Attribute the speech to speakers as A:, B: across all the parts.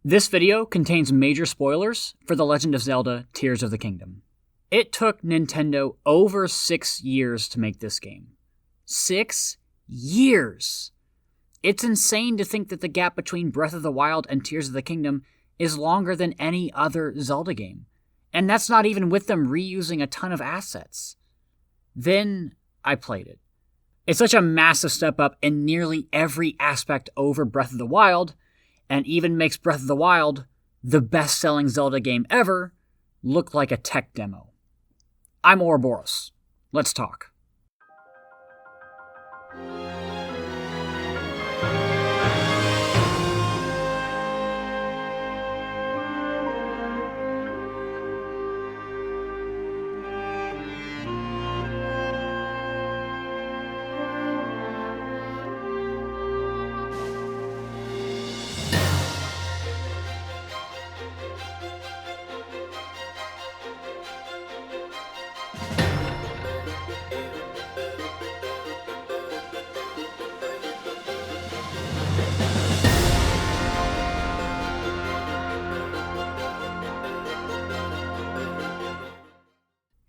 A: This video contains major spoilers for The Legend of Zelda Tears of the Kingdom. It took Nintendo over 6 years to make this game. 6 years! It's insane to think that the gap between Breath of the Wild and Tears of the Kingdom is longer than any other Zelda game. And that's not even with them reusing a ton of assets. Then I played it. It's such a massive step up in nearly every aspect over Breath of the Wild, and even makes Breath of the Wild, the best-selling Zelda game ever, look like a tech demo. I'm Ouroboros. Let's talk.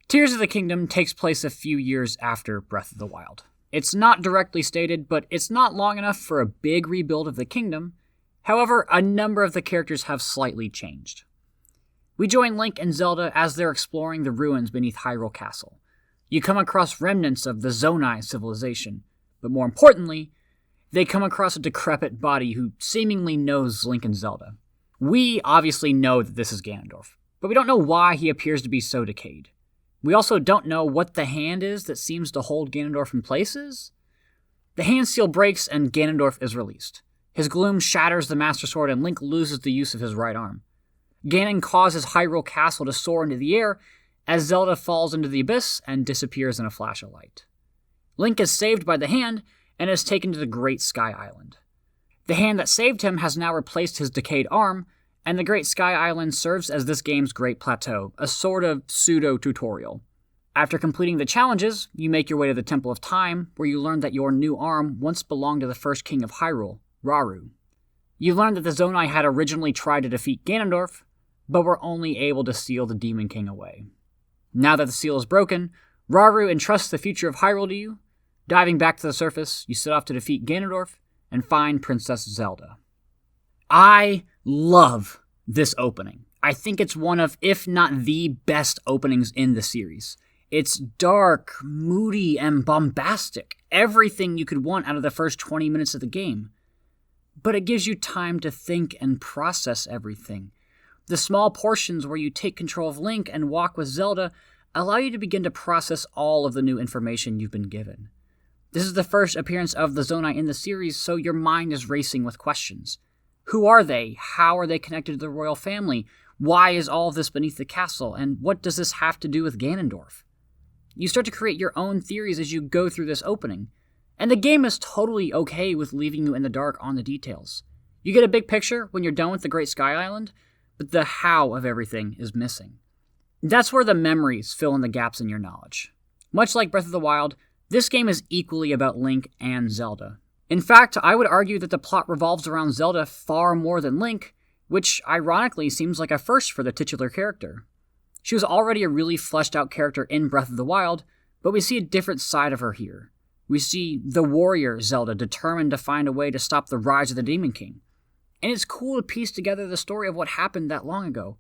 A: Tears of the Kingdom takes place a few years after Breath of the Wild. It's not directly stated, but it's not long enough for a big rebuild of the kingdom. However, a number of the characters have slightly changed. We join Link and Zelda as they're exploring the ruins beneath Hyrule Castle. You come across remnants of the Zonai civilization, but more importantly, they come across a decrepit body who seemingly knows Link and Zelda. We obviously know that this is Ganondorf, but we don't know why he appears to be so decayed. We also don't know what the hand is that seems to hold Ganondorf in places. The hand seal breaks and Ganondorf is released. His gloom shatters the Master Sword and Link loses the use of his right arm. Ganon causes Hyrule Castle to soar into the air as Zelda falls into the abyss and disappears in a flash of light. Link is saved by the hand and is taken to the Great Sky Island. The hand that saved him has now replaced his decayed arm, and the Great Sky Island serves as this game's Great Plateau, a sort of pseudo-tutorial. After completing the challenges, you make your way to the Temple of Time, where you learn that your new arm once belonged to the first king of Hyrule, Rauru. You learn that the Zonai had originally tried to defeat Ganondorf, but were only able to seal the Demon King away. Now that the seal is broken, Rauru entrusts the future of Hyrule to you. Diving back to the surface, you set off to defeat Ganondorf and find Princess Zelda. I love this opening. I think it's one of, if not the best openings in the series. It's dark, moody, and bombastic. Everything you could want out of the first 20 minutes of the game. But it gives you time to think and process everything. The small portions where you take control of Link and walk with Zelda allow you to begin to process all of the new information you've been given. This is the first appearance of the Zonai in the series, so your mind is racing with questions. Who are they? How are they connected to the royal family? Why is all of this beneath the castle? And what does this have to do with Ganondorf? You start to create your own theories as you go through this opening. And the game is totally okay with leaving you in the dark on the details. You get a big picture when you're done with the Great Sky Island, but the how of everything is missing. That's where the memories fill in the gaps in your knowledge. Much like Breath of the Wild, this game is equally about Link and Zelda. In fact, I would argue that the plot revolves around Zelda far more than Link, which ironically seems like a first for the titular character. She was already a really fleshed out character in Breath of the Wild, but we see a different side of her here. We see the warrior Zelda determined to find a way to stop the rise of the Demon King. And it's cool to piece together the story of what happened that long ago.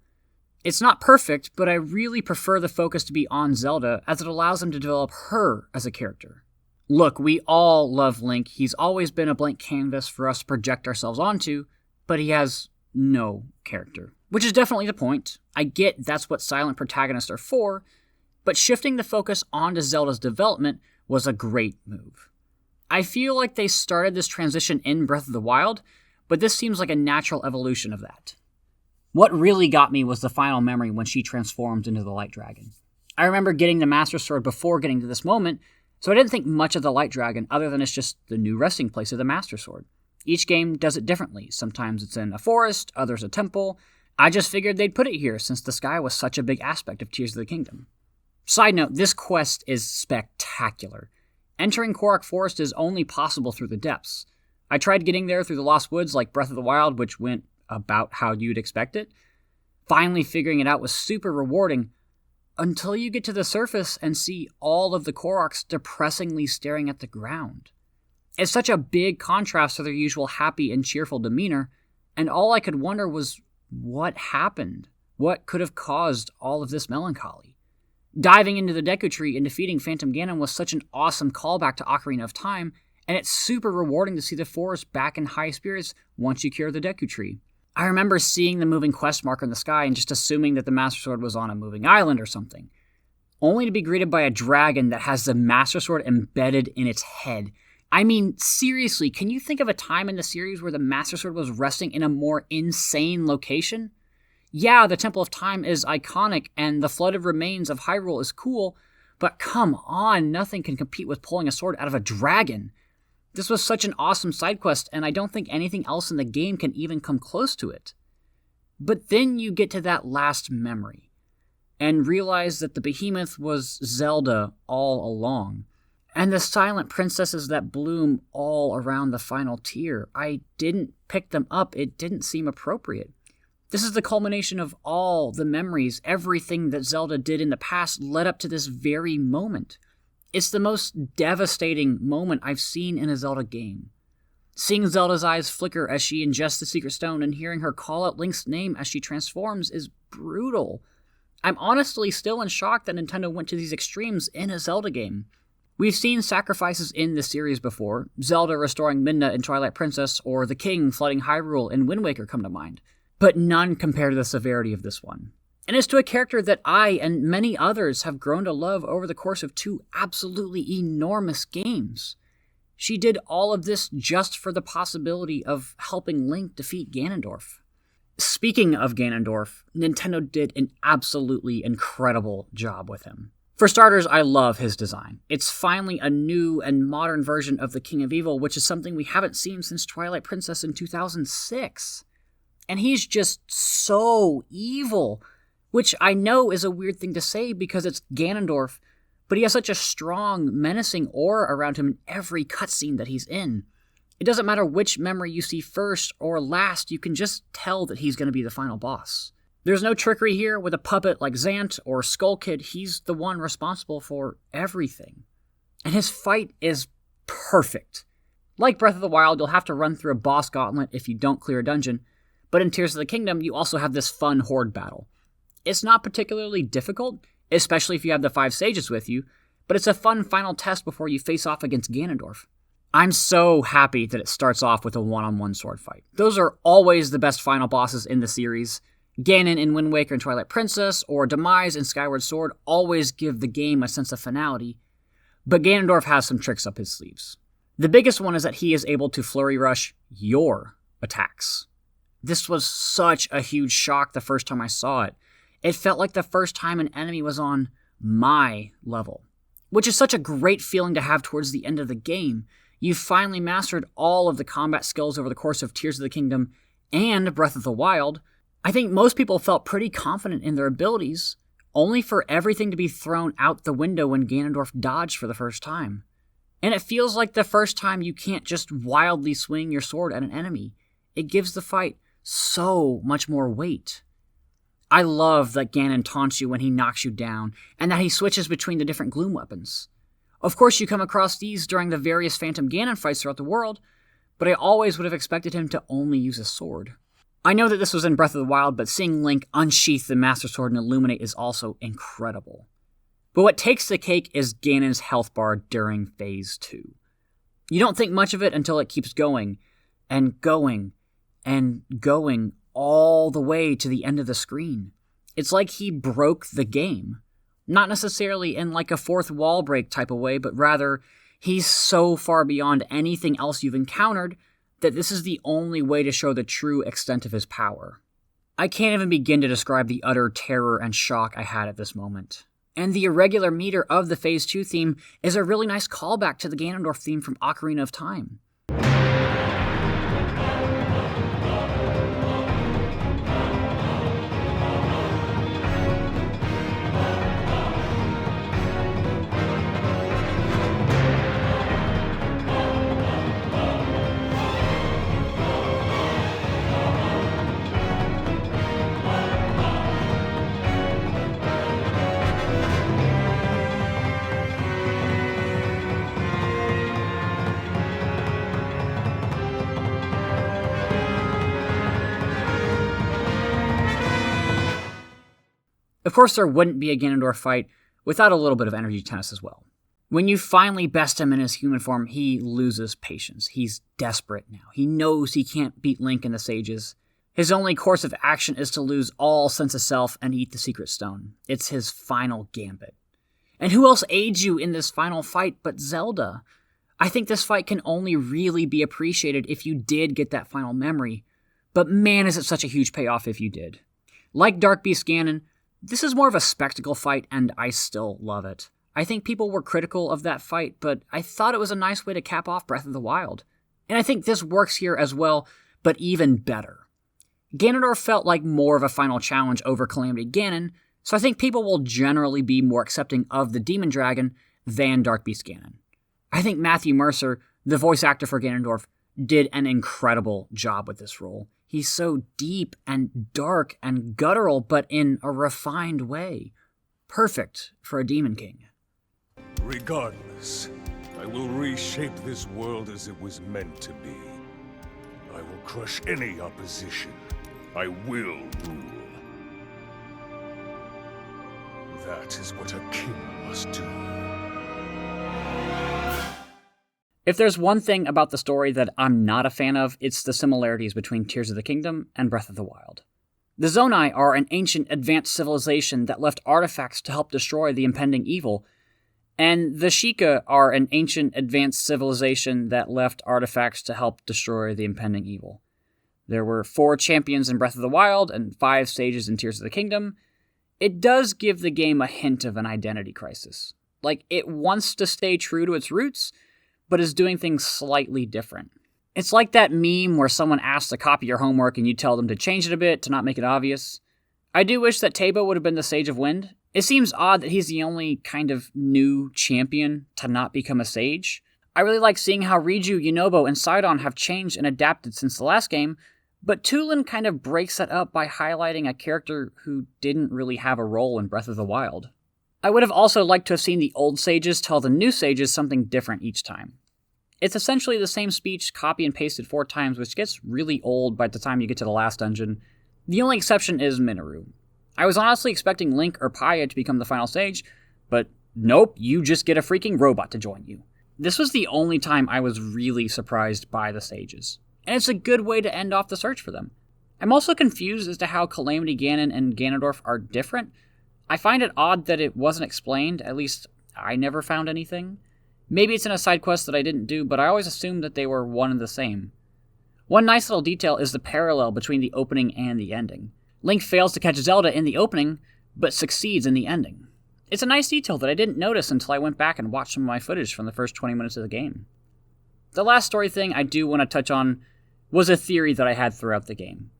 A: It's not perfect, but I really prefer the focus to be on Zelda as it allows them to develop her as a character. Look, we all love Link. He's always been a blank canvas for us to project ourselves onto, but he has no character. Which is definitely the point. I get that's what silent protagonists are for, but shifting the focus onto Zelda's development was a great move. I feel like they started this transition in Breath of the Wild, but this seems like a natural evolution of that. What really got me was the final memory when she transformed into the Light Dragon. I remember getting the Master Sword before getting to this moment, so I didn't think much of the Light Dragon other than it's just the new resting place of the Master Sword. Each game does it differently. Sometimes it's in a forest, others a temple. I just figured they'd put it here since the sky was such a big aspect of Tears of the Kingdom. Side note, this quest is spectacular. Entering Korok Forest is only possible through the depths. I tried getting there through the Lost Woods like Breath of the Wild, which went about how you'd expect it. Finally figuring it out was super rewarding until you get to the surface and see all of the Koroks depressingly staring at the ground. It's such a big contrast to their usual happy and cheerful demeanor, and all I could wonder was what happened? What could have caused all of this melancholy? Diving into the Deku Tree and defeating Phantom Ganon was such an awesome callback to Ocarina of Time, and it's super rewarding to see the forest back in high spirits once you cure the Deku Tree. I remember seeing the moving quest marker in the sky and just assuming that the Master Sword was on a moving island or something, only to be greeted by a dragon that has the Master Sword embedded in its head. I mean, seriously, can you think of a time in the series where the Master Sword was resting in a more insane location? Yeah, the Temple of Time is iconic and the flooded remains of Hyrule is cool, but come on, nothing can compete with pulling a sword out of a dragon. This was such an awesome side quest, and I don't think anything else in the game can even come close to it. But then you get to that last memory, and realize that the behemoth was Zelda all along. And the silent princesses that bloom all around the final tier. I didn't pick them up, it didn't seem appropriate. This is the culmination of all the memories, everything that Zelda did in the past led up to this very moment. It's the most devastating moment I've seen in a Zelda game. Seeing Zelda's eyes flicker as she ingests the Secret Stone and hearing her call out Link's name as she transforms is brutal. I'm honestly still in shock that Nintendo went to these extremes in a Zelda game. We've seen sacrifices in the series before, Zelda restoring Midna in Twilight Princess, or the King flooding Hyrule in Wind Waker come to mind, but none compare to the severity of this one. And it's to a character that I and many others have grown to love over the course of 2 absolutely enormous games. She did all of this just for the possibility of helping Link defeat Ganondorf. Speaking of Ganondorf, Nintendo did an absolutely incredible job with him. For starters, I love his design. It's finally a new and modern version of the King of Evil, which is something we haven't seen since Twilight Princess in 2006. And he's just so evil, which I know is a weird thing to say because it's Ganondorf, but he has such a strong, menacing aura around him in every cutscene that he's in. It doesn't matter which memory you see first or last, you can just tell that he's going to be the final boss. There's no trickery here with a puppet like Zant or Skull Kid. He's the one responsible for everything. And his fight is perfect. Like Breath of the Wild, you'll have to run through a boss gauntlet if you don't clear a dungeon, but in Tears of the Kingdom, you also have this fun horde battle. It's not particularly difficult, especially if you have the 5 sages with you, but it's a fun final test before you face off against Ganondorf. I'm so happy that it starts off with a one-on-one sword fight. Those are always the best final bosses in the series. Ganon in Wind Waker and Twilight Princess, or Demise in Skyward Sword always give the game a sense of finality, but Ganondorf has some tricks up his sleeves. The biggest one is that he is able to flurry rush your attacks. This was such a huge shock the first time I saw it. It felt like the first time an enemy was on my level, which is such a great feeling to have towards the end of the game. You've finally mastered all of the combat skills over the course of Tears of the Kingdom and Breath of the Wild. I think most people felt pretty confident in their abilities, only for everything to be thrown out the window when Ganondorf dodged for the first time. And it feels like the first time you can't just wildly swing your sword at an enemy. It gives the fight so much more weight. I love that Ganon taunts you when he knocks you down, and that he switches between the different gloom weapons. Of course, you come across these during the various Phantom Ganon fights throughout the world, but I always would have expected him to only use a sword. I know that this was in Breath of the Wild, but seeing Link unsheath the Master Sword and illuminate is also incredible. But what takes the cake is Ganon's health bar during Phase 2. You don't think much of it until it keeps going, and going, and going, all the way to the end of the screen. It's like he broke the game. Not necessarily in like a fourth wall break type of way, but rather, he's so far beyond anything else you've encountered that this is the only way to show the true extent of his power. I can't even begin to describe the utter terror and shock I had at this moment. And the irregular meter of the Phase 2 theme is a really nice callback to the Ganondorf theme from Ocarina of Time. Of course, there wouldn't be a Ganondorf fight without a little bit of energy tennis as well. When you finally best him in his human form, he loses patience. He's desperate now. He knows he can't beat Link in the Sages. His only course of action is to lose all sense of self and eat the Secret Stone. It's his final gambit. And who else aids you in this final fight but Zelda? I think this fight can only really be appreciated if you did get that final memory. But man, is it such a huge payoff if you did. Like Dark Beast Ganon, this is more of a spectacle fight, and I still love it. I think people were critical of that fight, but I thought it was a nice way to cap off Breath of the Wild. And I think this works here as well, but even better. Ganondorf felt like more of a final challenge over Calamity Ganon, so I think people will generally be more accepting of the Demon Dragon than Dark Beast Ganon. I think Matthew Mercer, the voice actor for Ganondorf, did an incredible job with this role. He's so deep and dark and guttural, but in a refined way. Perfect for a Demon King.
B: Regardless, I will reshape this world as it was meant to be. I will crush any opposition. I will rule. That is what a king must do.
A: If there's one thing about the story that I'm not a fan of, it's the similarities between Tears of the Kingdom and Breath of the Wild. The Zonai are an ancient advanced civilization that left artifacts to help destroy the impending evil, and the Sheikah are an ancient advanced civilization that left artifacts to help destroy the impending evil. There were 4 champions in Breath of the Wild and 5 sages in Tears of the Kingdom. It does give the game a hint of an identity crisis. Like, it wants to stay true to its roots, but is doing things slightly different. It's like that meme where someone asks to copy your homework and you tell them to change it a bit to not make it obvious. I do wish that Teba would have been the Sage of Wind. It seems odd that he's the only kind of new champion to not become a sage. I really like seeing how Riju, Yunobo, and Sidon have changed and adapted since the last game, but Tulin kind of breaks that up by highlighting a character who didn't really have a role in Breath of the Wild. I would have also liked to have seen the old sages tell the new sages something different each time. It's essentially the same speech copy and pasted 4 times, which gets really old by the time you get to the last dungeon. The only exception is Minoru. I was honestly expecting Link or Paya to become the final sage, but nope, you just get a freaking robot to join you. This was the only time I was really surprised by the sages, and it's a good way to end off the search for them. I'm also confused as to how Calamity Ganon and Ganondorf are different. I find it odd that it wasn't explained, at least I never found anything. Maybe it's in a side quest that I didn't do, but I always assumed that they were one and the same. One nice little detail is the parallel between the opening and the ending. Link fails to catch Zelda in the opening, but succeeds in the ending. It's a nice detail that I didn't notice until I went back and watched some of my footage from the first 20 minutes of the game. The last story thing I do want to touch on was a theory that I had throughout the game.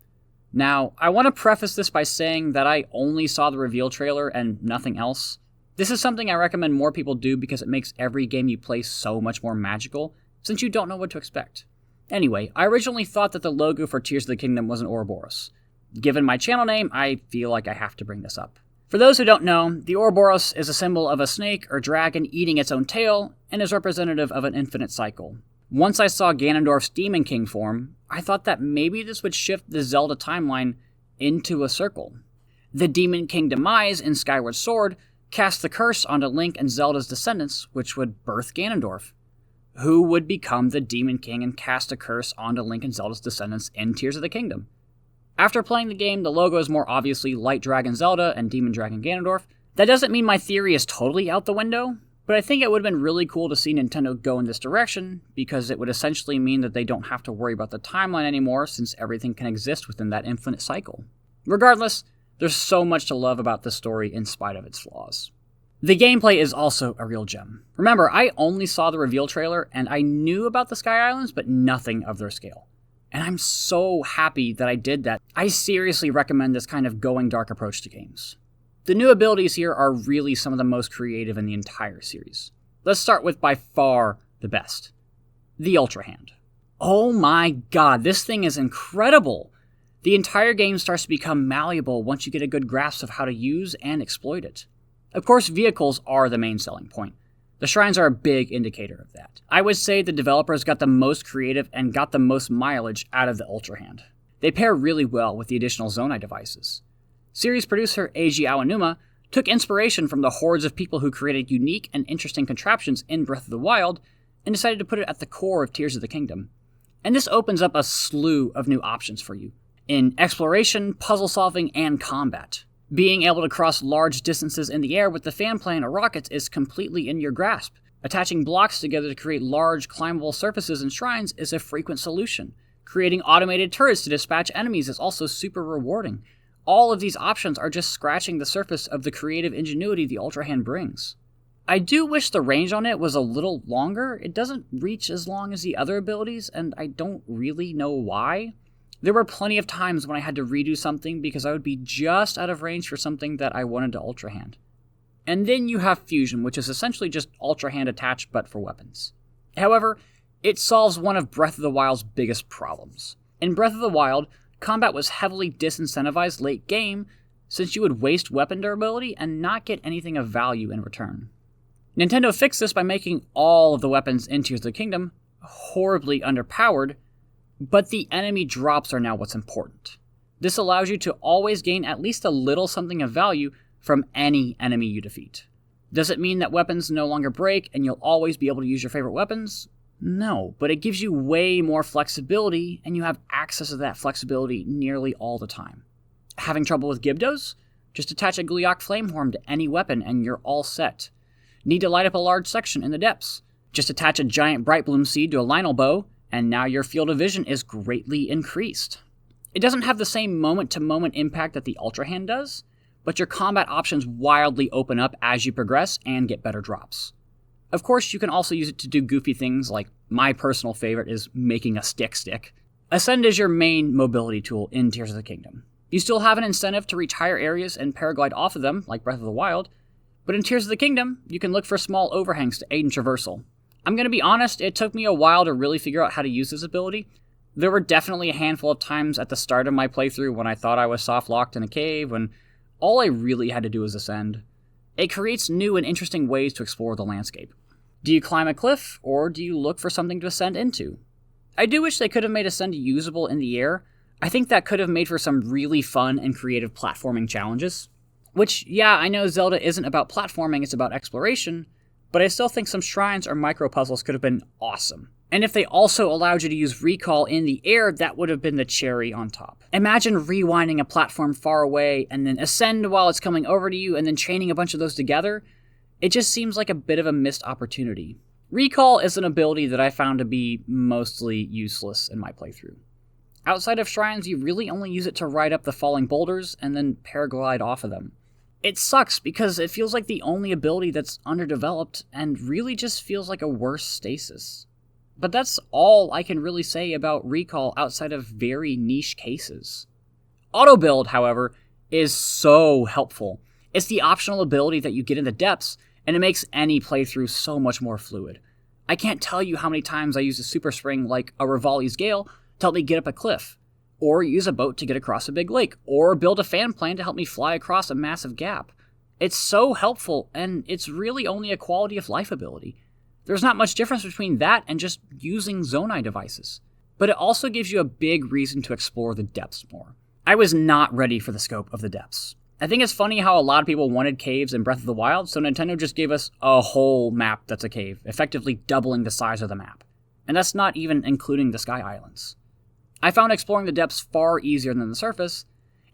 A: Now, I want to preface this by saying that I only saw the reveal trailer and nothing else. This is something I recommend more people do because it makes every game you play so much more magical, since you don't know what to expect. Anyway, I originally thought that the logo for Tears of the Kingdom was an Ouroboros. Given my channel name, I feel like I have to bring this up. For those who don't know, the Ouroboros is a symbol of a snake or dragon eating its own tail, and is representative of an infinite cycle. Once I saw Ganondorf's Demon King form, I thought that maybe this would shift the Zelda timeline into a circle. The Demon King demise in Skyward Sword cast the curse onto Link and Zelda's descendants, which would birth Ganondorf, who would become the Demon King and cast a curse onto Link and Zelda's descendants in Tears of the Kingdom. After playing the game, the logo is more obviously Light Dragon Zelda and Demon Dragon Ganondorf. That doesn't mean my theory is totally out the window, but I think it would have been really cool to see Nintendo go in this direction, because it would essentially mean that they don't have to worry about the timeline anymore since everything can exist within that infinite cycle. Regardless, there's so much to love about this story in spite of its flaws. The gameplay is also a real gem. Remember, I only saw the reveal trailer, and I knew about the Sky Islands, but nothing of their scale. And I'm so happy that I did that. I seriously recommend this kind of going dark approach to games. The new abilities here are really some of the most creative in the entire series. Let's start with by far the best. The Ultra Hand. Oh my god, this thing is incredible! The entire game starts to become malleable once you get a good grasp of how to use and exploit it. Of course, vehicles are the main selling point. The shrines are a big indicator of that. I would say the developers got the most creative and got the most mileage out of the Ultra Hand. They pair really well with the additional Zonai devices. Series producer Eiji Aonuma took inspiration from the hordes of people who created unique and interesting contraptions in Breath of the Wild and decided to put it at the core of Tears of the Kingdom. And this opens up a slew of new options for you in exploration, puzzle solving, and combat. Being able to cross large distances in the air with the fan plane or rockets is completely in your grasp. Attaching blocks together to create large, climbable surfaces and shrines is a frequent solution. Creating automated turrets to dispatch enemies is also super rewarding. All of these options are just scratching the surface of the creative ingenuity the Ultra Hand brings. I do wish the range on it was a little longer. It doesn't reach as long as the other abilities, and I don't really know why. There were plenty of times when I had to redo something because I would be just out of range for something that I wanted to Ultra Hand. And then you have Fusion, which is essentially just Ultra Hand attached but for weapons. However, it solves one of Breath of the Wild's biggest problems. In Breath of the Wild, combat was heavily disincentivized late game since you would waste weapon durability and not get anything of value in return. Nintendo fixed this by making all of the weapons in Tears of the Kingdom horribly underpowered, but the enemy drops are now what's important. This allows you to always gain at least a little something of value from any enemy you defeat. Does it mean that weapons no longer break and you'll always be able to use your favorite weapons? No, but it gives you way more flexibility, and you have access to that flexibility nearly all the time. Having trouble with Gibdos? Just attach a Gleeok Flamehorn to any weapon and you're all set. Need to light up a large section in the depths? Just attach a giant Bright Bloom Seed to a Lionel Bow, and now your field of vision is greatly increased. It doesn't have the same moment-to-moment impact that the Ultra Hand does, but your combat options wildly open up as you progress and get better drops. Of course, you can also use it to do goofy things like my personal favorite is making a stick. Ascend is your main mobility tool in Tears of the Kingdom. You still have an incentive to reach higher areas and paraglide off of them, like Breath of the Wild, but in Tears of the Kingdom, you can look for small overhangs to aid in traversal. I'm going to be honest, it took me a while to really figure out how to use this ability. There were definitely a handful of times at the start of my playthrough when I thought I was soft-locked in a cave, when all I really had to do was ascend. It creates new and interesting ways to explore the landscape. Do you climb a cliff, or do you look for something to ascend into? I do wish they could have made ascend usable in the air. I think that could have made for some really fun and creative platforming challenges. Which, yeah, I know Zelda isn't about platforming, it's about exploration, but I still think some shrines or micro-puzzles could have been awesome. And if they also allowed you to use recall in the air, that would have been the cherry on top. Imagine rewinding a platform far away and then ascend while it's coming over to you and then chaining a bunch of those together. It just seems like a bit of a missed opportunity. Recall is an ability that I found to be mostly useless in my playthrough. Outside of shrines, you really only use it to ride up the falling boulders and then paraglide off of them. It sucks because it feels like the only ability that's underdeveloped and really just feels like a worse stasis. But that's all I can really say about recall outside of very niche cases. Auto build, however, is so helpful. It's the optional ability that you get in the depths, and it makes any playthrough so much more fluid. I can't tell you how many times I use a super spring like a Rivali's Gale to help me get up a cliff, or use a boat to get across a big lake, or build a fan plane to help me fly across a massive gap. It's so helpful, and it's really only a quality of life ability. There's not much difference between that and just using Zonai devices. But it also gives you a big reason to explore the depths more. I was not ready for the scope of the depths. I think it's funny how a lot of people wanted caves in Breath of the Wild, so Nintendo just gave us a whole map that's a cave, effectively doubling the size of the map. And that's not even including the Sky Islands. I found exploring the depths far easier than the surface,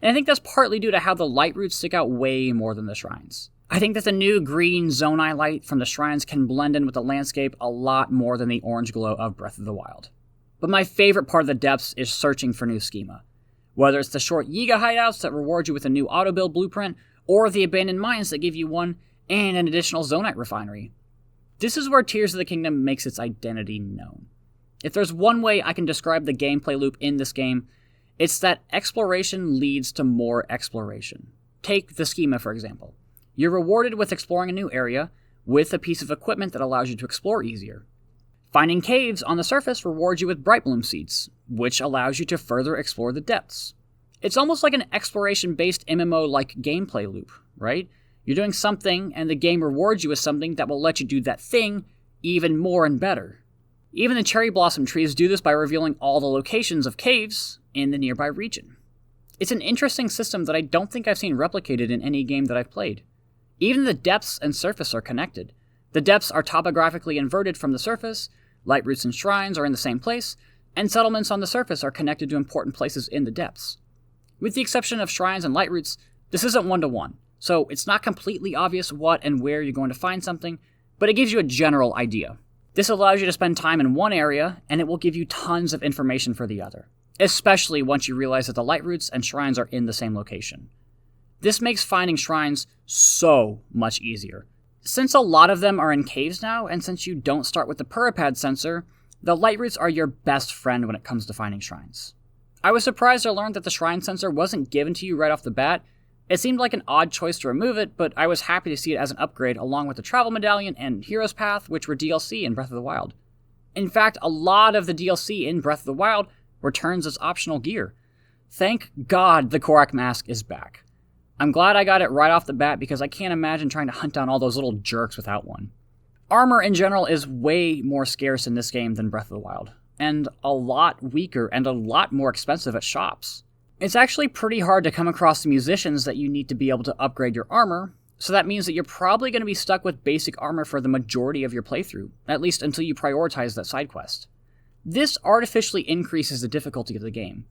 A: and I think that's partly due to how the light routes stick out way more than the shrines. I think that the new green Zonai light from the shrines can blend in with the landscape a lot more than the orange glow of Breath of the Wild. But my favorite part of the depths is searching for new schema. Whether it's the short Yiga hideouts that reward you with a new auto-build blueprint, or the abandoned mines that give you one and an additional Zonite refinery. This is where Tears of the Kingdom makes its identity known. If there's one way I can describe the gameplay loop in this game, it's that exploration leads to more exploration. Take the schema, for example. You're rewarded with exploring a new area, with a piece of equipment that allows you to explore easier. Finding caves on the surface rewards you with Bright Bloom Seeds, which allows you to further explore the depths. It's almost like an exploration-based MMO-like gameplay loop, right? You're doing something, and the game rewards you with something that will let you do that thing even more and better. Even the cherry blossom trees do this by revealing all the locations of caves in the nearby region. It's an interesting system that I don't think I've seen replicated in any game that I've played. Even the depths and surface are connected. The depths are topographically inverted from the surface, light roots and shrines are in the same place, and settlements on the surface are connected to important places in the depths. With the exception of shrines and light roots, this isn't one-to-one, so it's not completely obvious what and where you're going to find something, but it gives you a general idea. This allows you to spend time in one area, and it will give you tons of information for the other, especially once you realize that the light roots and shrines are in the same location. This makes finding shrines so much easier. Since a lot of them are in caves now, and since you don't start with the Puripad sensor, the light roots are your best friend when it comes to finding shrines. I was surprised to learn that the shrine sensor wasn't given to you right off the bat. It seemed like an odd choice to remove it, but I was happy to see it as an upgrade along with the Travel Medallion and Hero's Path, which were DLC in Breath of the Wild. In fact, a lot of the DLC in Breath of the Wild returns as optional gear. Thank God the Korak mask is back. I'm glad I got it right off the bat because I can't imagine trying to hunt down all those little jerks without one. Armor in general is way more scarce in this game than Breath of the Wild, and a lot weaker and a lot more expensive at shops. It's actually pretty hard to come across the musicians that you need to be able to upgrade your armor, so that means that you're probably going to be stuck with basic armor for the majority of your playthrough, at least until you prioritize that side quest. This artificially increases the difficulty of the game.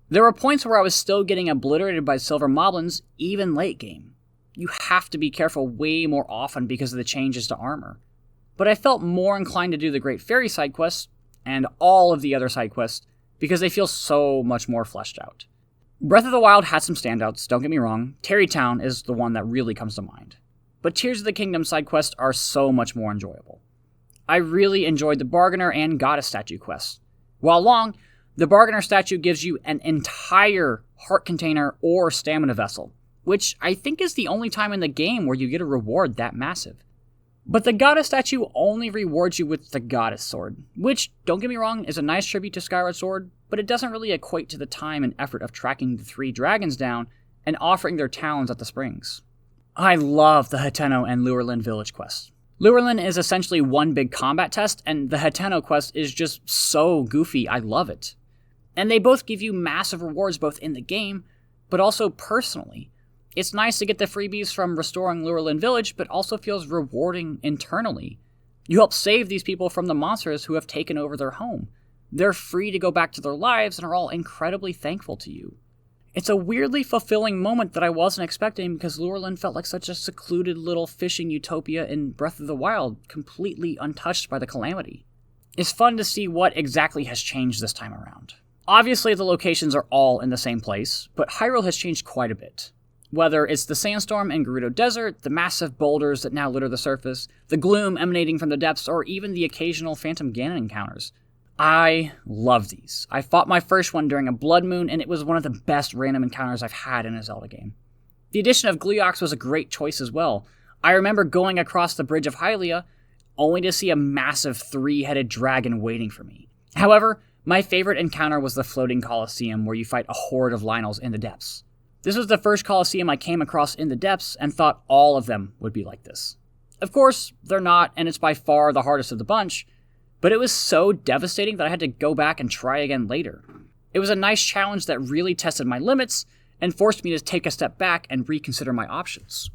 A: There were points where I was still getting obliterated by silver moblins, even late game. You have to be careful way more often because of the changes to armor. But I felt more inclined to do the Great Fairy side quests, and all of the other side quests, because they feel so much more fleshed out. Breath of the Wild had some standouts, don't get me wrong. Tarrytown is the one that really comes to mind. But Tears of the Kingdom side quests are so much more enjoyable. I really enjoyed the Bargainer and Goddess statue quests. While long, the Bargainer statue gives you an entire heart container or stamina vessel, which I think is the only time in the game where you get a reward that massive. But the Goddess statue only rewards you with the Goddess Sword, which, don't get me wrong, is a nice tribute to Skyward Sword, but it doesn't really equate to the time and effort of tracking the 3 dragons down and offering their talons at the springs. I love the Hateno and Lurelin village quests. Lurelin is essentially one big combat test, and the Hateno quest is just so goofy, I love it. And they both give you massive rewards both in the game, but also personally. It's nice to get the freebies from restoring Lurelin Village, but also feels rewarding internally. You help save these people from the monsters who have taken over their home. They're free to go back to their lives and are all incredibly thankful to you. It's a weirdly fulfilling moment that I wasn't expecting because Lurelin felt like such a secluded little fishing utopia in Breath of the Wild, completely untouched by the calamity. It's fun to see what exactly has changed this time around. Obviously, the locations are all in the same place, but Hyrule has changed quite a bit. Whether it's the sandstorm in Gerudo Desert, the massive boulders that now litter the surface, the gloom emanating from the depths, or even the occasional Phantom Ganon encounters. I love these. I fought my first one during a blood moon, and it was one of the best random encounters I've had in a Zelda game. The addition of Gleeox was a great choice as well. I remember going across the Bridge of Hylia, only to see a massive 3-headed dragon waiting for me. However, my favorite encounter was the floating Colosseum where you fight a horde of Lynels in the depths. This was the first Colosseum I came across in the depths and thought all of them would be like this. Of course, they're not, and it's by far the hardest of the bunch, but it was so devastating that I had to go back and try again later. It was a nice challenge that really tested my limits and forced me to take a step back and reconsider my options.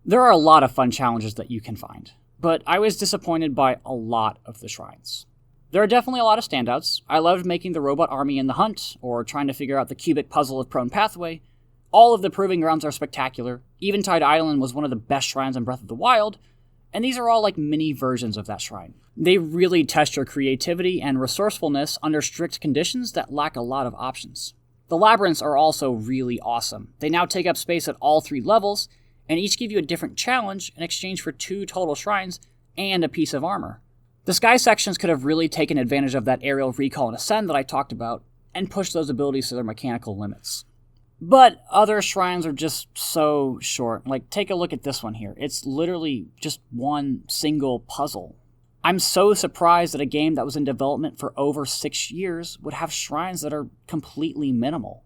A: There are a lot of fun challenges that you can find, but I was disappointed by a lot of the shrines. There are definitely a lot of standouts. I loved making the robot army in the hunt, or trying to figure out the cubic puzzle of Prone Pathway. All of the proving grounds are spectacular. Eventide Island was one of the best shrines in Breath of the Wild, and these are all like mini versions of that shrine. They really test your creativity and resourcefulness under strict conditions that lack a lot of options. The labyrinths are also really awesome. They now take up space at all 3 levels, and each give you a different challenge in exchange for 2 total shrines and a piece of armor. The sky sections could have really taken advantage of that aerial recall and ascend that I talked about, and pushed those abilities to their mechanical limits. But other shrines are just so short. Like, take a look at this one here. It's literally just one single puzzle. I'm so surprised that a game that was in development for over 6 years would have shrines that are completely minimal.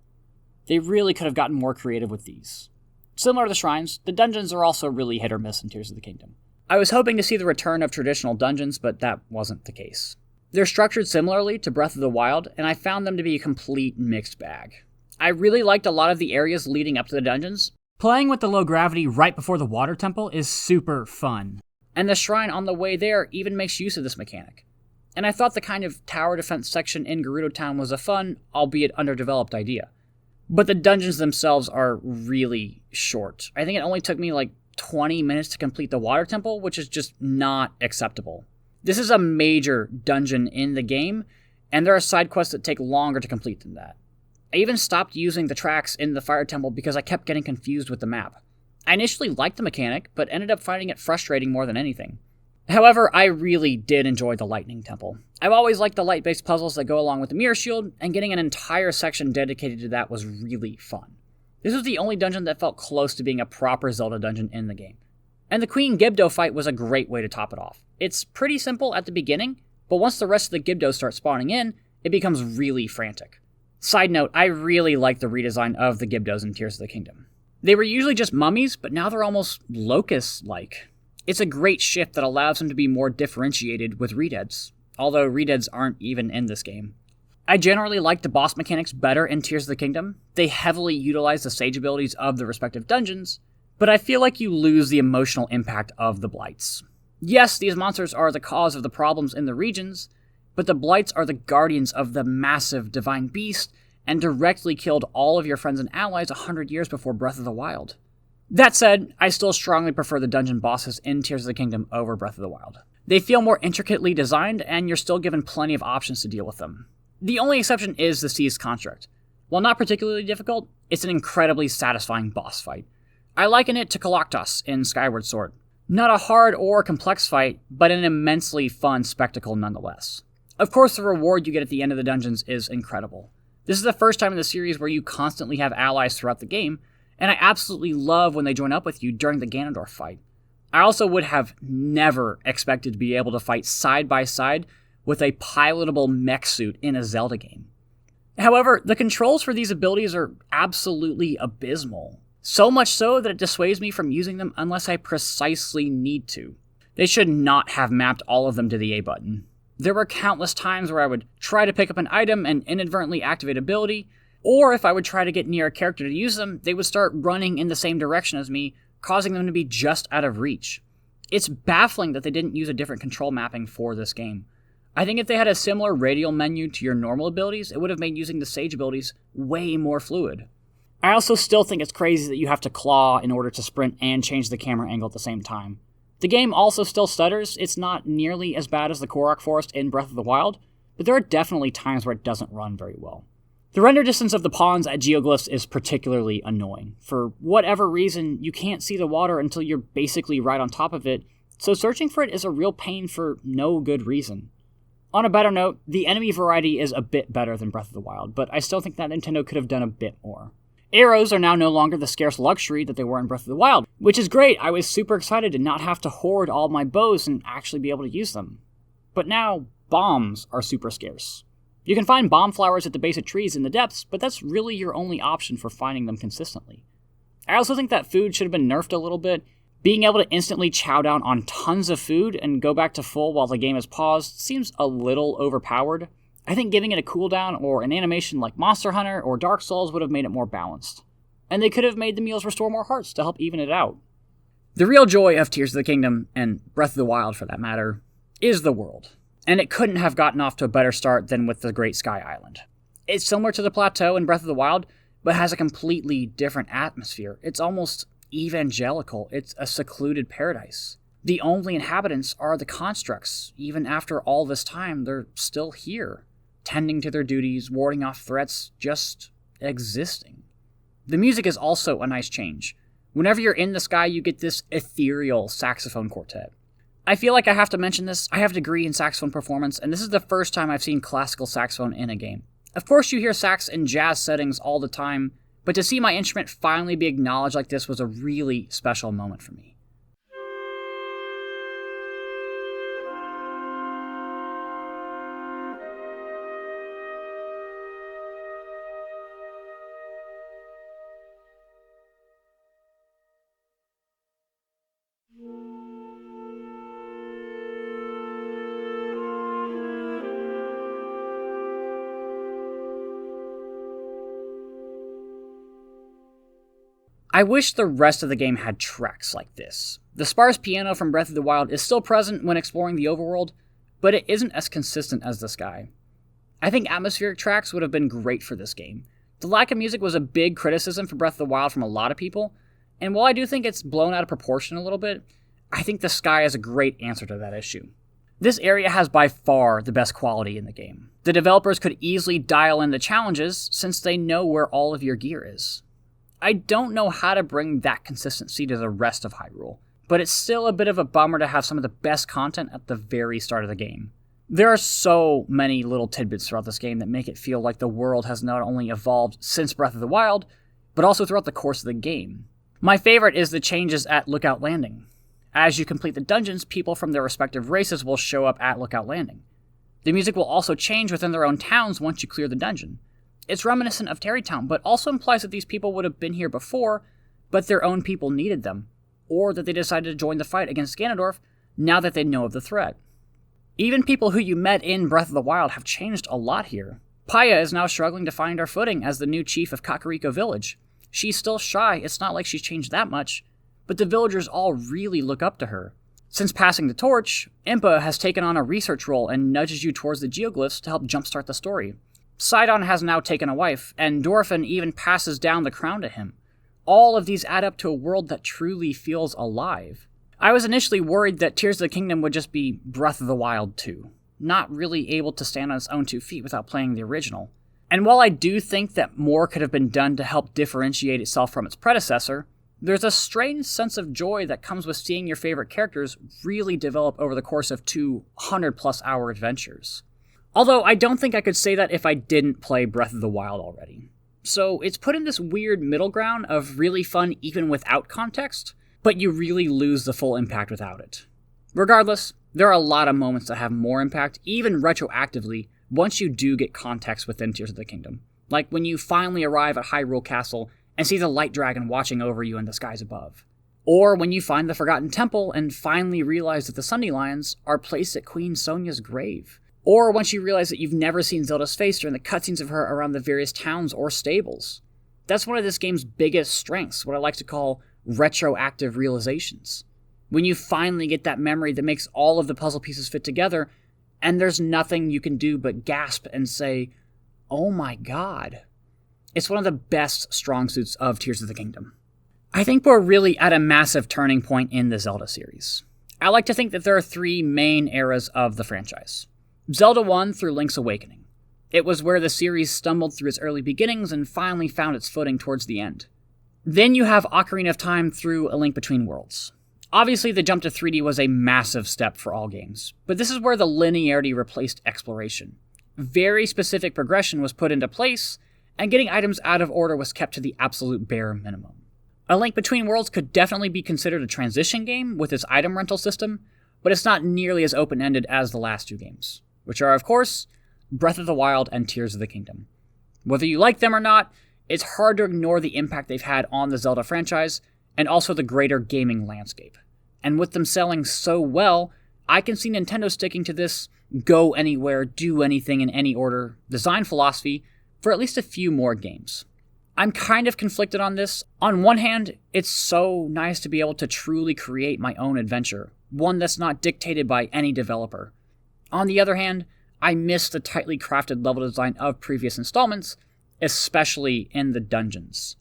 A: They really could have gotten more creative with these. Similar to the shrines, the dungeons are also really hit or miss in Tears of the Kingdom. I was hoping to see the return of traditional dungeons, but that wasn't the case. They're structured similarly to Breath of the Wild, and I found them to be a complete mixed bag. I really liked a lot of the areas leading up to the dungeons. Playing with the low gravity right before the water temple is super fun. And the shrine on the way there even makes use of this mechanic. And I thought the kind of tower defense section in Gerudo Town was a fun, albeit underdeveloped idea. But the dungeons themselves are really short. I think it only took me like 20 minutes to complete the water temple, which is just not acceptable. This is a major dungeon in the game, and there are side quests that take longer to complete than that. I even stopped using the tracks in the fire temple because I kept getting confused with the map. I initially liked the mechanic, but ended up finding it frustrating more than anything. However, I really did enjoy the lightning temple. I've always liked the light-based puzzles that go along with the mirror shield, and getting an entire section dedicated to that was really fun. This was the only dungeon that felt close to being a proper Zelda dungeon in the game. And the Queen Gibdo fight was a great way to top it off. It's pretty simple at the beginning, but once the rest of the Gibdos start spawning in, it becomes really frantic. Side note, I really like the redesign of the Gibdos in Tears of the Kingdom. They were usually just mummies, but now they're almost locust-like. It's a great shift that allows them to be more differentiated with Redeads, although Redeads aren't even in this game. I generally like the boss mechanics better in Tears of the Kingdom. They heavily utilize the sage abilities of the respective dungeons, but I feel like you lose the emotional impact of the Blights. Yes, these monsters are the cause of the problems in the regions, but the Blights are the guardians of the massive divine beast and directly killed all of your friends and allies 100 years before Breath of the Wild. That said, I still strongly prefer the dungeon bosses in Tears of the Kingdom over Breath of the Wild. They feel more intricately designed, and you're still given plenty of options to deal with them. The only exception is the Seized Construct. While not particularly difficult, it's an incredibly satisfying boss fight. I liken it to Kalaktos in Skyward Sword. Not a hard or complex fight, but an immensely fun spectacle nonetheless. Of course, the reward you get at the end of the dungeons is incredible. This is the first time in the series where you constantly have allies throughout the game, and I absolutely love when they join up with you during the Ganondorf fight. I also would have never expected to be able to fight side by side with a pilotable mech suit in a Zelda game. However, the controls for these abilities are absolutely abysmal. So much so that it dissuades me from using them unless I precisely need to. They should not have mapped all of them to the A button. There were countless times where I would try to pick up an item and inadvertently activate ability, or if I would try to get near a character to use them, they would start running in the same direction as me, causing them to be just out of reach. It's baffling that they didn't use a different control mapping for this game. I think if they had a similar radial menu to your normal abilities, it would have made using the Sage abilities way more fluid. I also still think it's crazy that you have to claw in order to sprint and change the camera angle at the same time. The game also still stutters. It's not nearly as bad as the Korok Forest in Breath of the Wild, but there are definitely times where it doesn't run very well. The render distance of the pawns at Geoglyphs is particularly annoying. For whatever reason, you can't see the water until you're basically right on top of it, so searching for it is a real pain for no good reason. On a better note, the enemy variety is a bit better than Breath of the Wild, but I still think that Nintendo could have done a bit more. Arrows are now no longer the scarce luxury that they were in Breath of the Wild, which is great. I was super excited to not have to hoard all my bows and actually be able to use them. But now, bombs are super scarce. You can find bomb flowers at the base of trees in the depths, but that's really your only option for finding them consistently. I also think that food should have been nerfed a little bit. Being able to instantly chow down on tons of food and go back to full while the game is paused seems a little overpowered. I think giving it a cooldown or an animation like Monster Hunter or Dark Souls would have made it more balanced. And they could have made the meals restore more hearts to help even it out. The real joy of Tears of the Kingdom, and Breath of the Wild for that matter, is the world. And it couldn't have gotten off to a better start than with the Great Sky Island. It's similar to the plateau in Breath of the Wild, but has a completely different atmosphere. It's almost evangelical. It's a secluded paradise. The only inhabitants are the constructs. Even after all this time, they're still here, tending to their duties, warding off threats, just existing. The music is also a nice change. Whenever you're in the sky, you get this ethereal saxophone quartet. I feel like I have to mention this. I have a degree in saxophone performance, and this is the first time I've seen classical saxophone in a game. Of course, you hear sax in jazz settings all the time, but to see my instrument finally be acknowledged like this was a really special moment for me. I wish the rest of the game had tracks like this. The sparse piano from Breath of the Wild is still present when exploring the overworld, but it isn't as consistent as the sky. I think atmospheric tracks would have been great for this game. The lack of music was a big criticism for Breath of the Wild from a lot of people, and while I do think it's blown out of proportion a little bit, I think the sky is a great answer to that issue. This area has by far the best quality in the game. The developers could easily dial in the challenges since they know where all of your gear is. I don't know how to bring that consistency to the rest of Hyrule, but it's still a bit of a bummer to have some of the best content at the very start of the game. There are so many little tidbits throughout this game that make it feel like the world has not only evolved since Breath of the Wild, but also throughout the course of the game. My favorite is the changes at Lookout Landing. As you complete the dungeons, people from their respective races will show up at Lookout Landing. The music will also change within their own towns once you clear the dungeon. It's reminiscent of Terrytown, but also implies that these people would have been here before, but their own people needed them, or that they decided to join the fight against Ganondorf now that they know of the threat. Even people who you met in Breath of the Wild have changed a lot here. Paya is now struggling to find her footing as the new chief of Kakariko Village. She's still shy, it's not like she's changed that much, but the villagers all really look up to her. Since passing the torch, Impa has taken on a research role and nudges you towards the geoglyphs to help jumpstart the story. Sidon has now taken a wife, and Dorphin even passes down the crown to him. All of these add up to a world that truly feels alive. I was initially worried that Tears of the Kingdom would just be Breath of the Wild 2, not really able to stand on its own 2 feet without playing the original. And while I do think that more could have been done to help differentiate itself from its predecessor, there's a strange sense of joy that comes with seeing your favorite characters really develop over the course of 200+ hour adventures. Although I don't think I could say that if I didn't play Breath of the Wild already. So it's put in this weird middle ground of really fun even without context, but you really lose the full impact without it. Regardless, there are a lot of moments that have more impact, even retroactively, once you do get context within Tears of the Kingdom. Like when you finally arrive at Hyrule Castle and see the light dragon watching over you in the skies above. Or when you find the Forgotten Temple and finally realize that the Sunny Lions are placed at Queen Sonia's grave. Or once you realize that you've never seen Zelda's face during the cutscenes of her around the various towns or stables. That's one of this game's biggest strengths, what I like to call retroactive realizations. When you finally get that memory that makes all of the puzzle pieces fit together, and there's nothing you can do but gasp and say, oh my god. It's one of the best strong suits of Tears of the Kingdom. I think we're really at a massive turning point in the Zelda series. I like to think that there are 3 main eras of the franchise. Zelda 1 through Link's Awakening. It was where the series stumbled through its early beginnings and finally found its footing towards the end. Then you have Ocarina of Time through A Link Between Worlds. Obviously, the jump to 3D was a massive step for all games, but this is where the linearity replaced exploration. Very specific progression was put into place, and getting items out of order was kept to the absolute bare minimum. A Link Between Worlds could definitely be considered a transition game with its item rental system, but it's not nearly as open-ended as the last 2 games, which are, of course, Breath of the Wild and Tears of the Kingdom. Whether you like them or not, it's hard to ignore the impact they've had on the Zelda franchise, and also the greater gaming landscape. And with them selling so well, I can see Nintendo sticking to this go anywhere, do anything in any order design philosophy for at least a few more games. I'm kind of conflicted on this. On one hand, it's so nice to be able to truly create my own adventure, one that's not dictated by any developer. On the other hand, I miss the tightly crafted level design of previous installments, especially in the dungeons.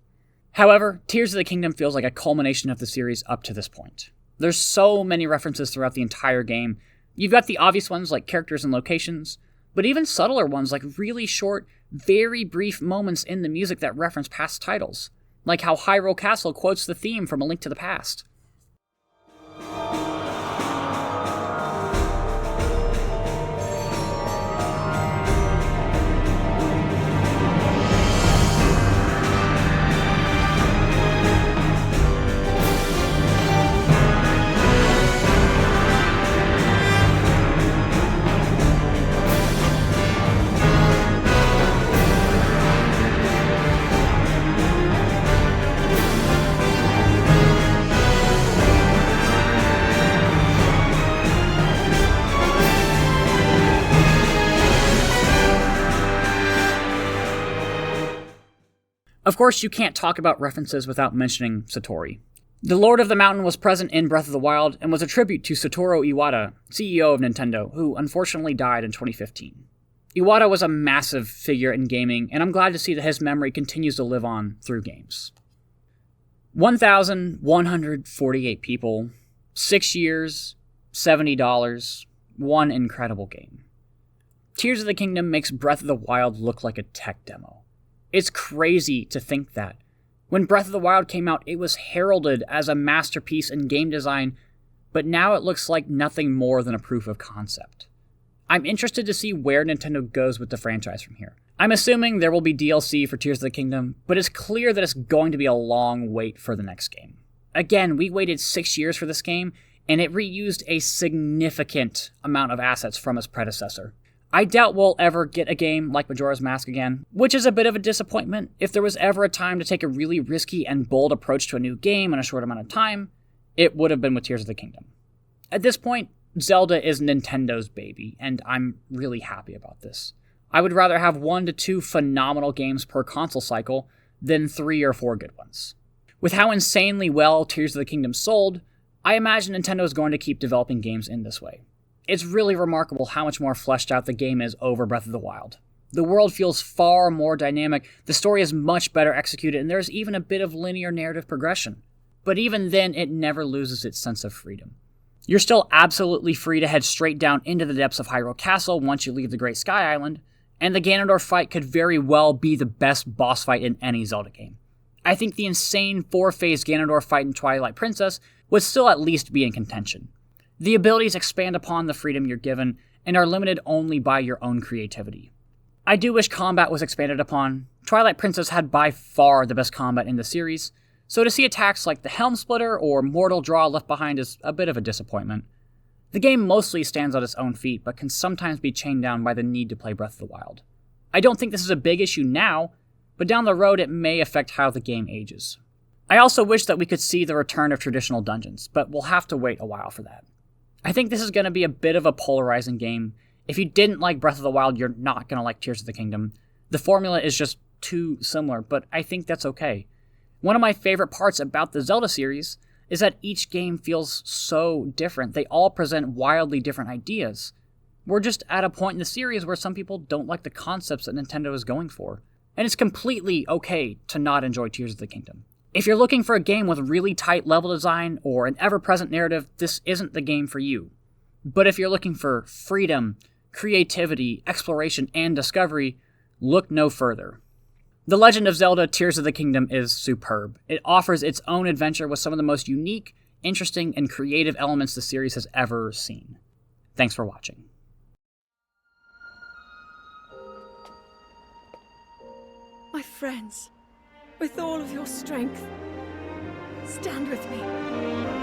A: However, Tears of the Kingdom feels like a culmination of the series up to this point. There's so many references throughout the entire game. You've got the obvious ones like characters and locations, but even subtler ones like really short, very brief moments in the music that reference past titles, like how Hyrule Castle quotes the theme from A Link to the Past. Of course, you can't talk about references without mentioning Satori. The Lord of the Mountain was present in Breath of the Wild and was a tribute to Satoru Iwata, CEO of Nintendo, who unfortunately died in 2015. Iwata was a massive figure in gaming, and I'm glad to see that his memory continues to live on through games. 1,148 people, 6 years, $70, one incredible game. Tears of the Kingdom makes Breath of the Wild look like a tech demo. It's crazy to think that. When Breath of the Wild came out, it was heralded as a masterpiece in game design, but now it looks like nothing more than a proof of concept. I'm interested to see where Nintendo goes with the franchise from here. I'm assuming there will be DLC for Tears of the Kingdom, but it's clear that it's going to be a long wait for the next game. Again, we waited 6 years for this game, and it reused a significant amount of assets from its predecessor. I doubt we'll ever get a game like Majora's Mask again, which is a bit of a disappointment. If there was ever a time to take a really risky and bold approach to a new game in a short amount of time, it would have been with Tears of the Kingdom. At this point, Zelda is Nintendo's baby, and I'm really happy about this. I would rather have 1 to 2 phenomenal games per console cycle than 3 or 4 good ones. With how insanely well Tears of the Kingdom sold, I imagine Nintendo is going to keep developing games in this way. It's really remarkable how much more fleshed out the game is over Breath of the Wild. The world feels far more dynamic, the story is much better executed, and there's even a bit of linear narrative progression. But even then, it never loses its sense of freedom. You're still absolutely free to head straight down into the depths of Hyrule Castle once you leave the Great Sky Island, and the Ganondorf fight could very well be the best boss fight in any Zelda game. I think the insane 4-phase Ganondorf fight in Twilight Princess would still at least be in contention. The abilities expand upon the freedom you're given and are limited only by your own creativity. I do wish combat was expanded upon. Twilight Princess had by far the best combat in the series, so to see attacks like the Helm Splitter or Mortal Draw left behind is a bit of a disappointment. The game mostly stands on its own feet, but can sometimes be chained down by the need to play Breath of the Wild. I don't think this is a big issue now, but down the road it may affect how the game ages. I also wish that we could see the return of traditional dungeons, but we'll have to wait a while for that. I think this is going to be a bit of a polarizing game. If you didn't like Breath of the Wild, you're not going to like Tears of the Kingdom. The formula is just too similar, but I think that's okay. One of my favorite parts about the Zelda series is that each game feels so different. They all present wildly different ideas. We're just at a point in the series where some people don't like the concepts that Nintendo is going for. And it's completely okay to not enjoy Tears of the Kingdom. If you're looking for a game with really tight level design or an ever-present narrative, this isn't the game for you. But if you're looking for freedom, creativity, exploration, and discovery, look no further. The Legend of Zelda Tears of the Kingdom is superb. It offers its own adventure with some of the most unique, interesting, and creative elements the series has ever seen. Thanks for watching.
C: My friends, with all of your strength, stand with me.